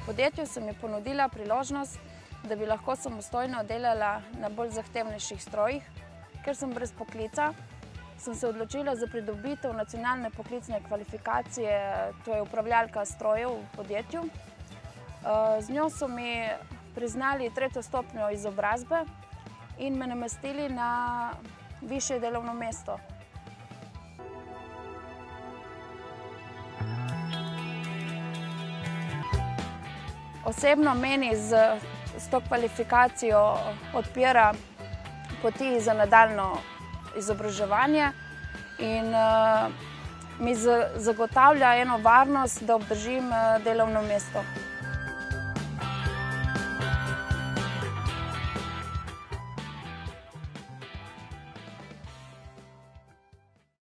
podjetju se mi ponudila priložnost, da bi lahko samostojno delala na bolj zahtevnejših strojih. Ker sem brez poklica, sem se odločila za pridobitev nacionalne poklicne kvalifikacije, to je upravljalka strojev v podjetju. Z njo so mi priznali 3. stopnjo izobrazbe in me namestili na višje delovno mesto. Osebno meni s to kvalifikacijo odpira poti za nadaljnje izobraževanje in mi zagotavlja eno varnost, da obdržim delovno mesto.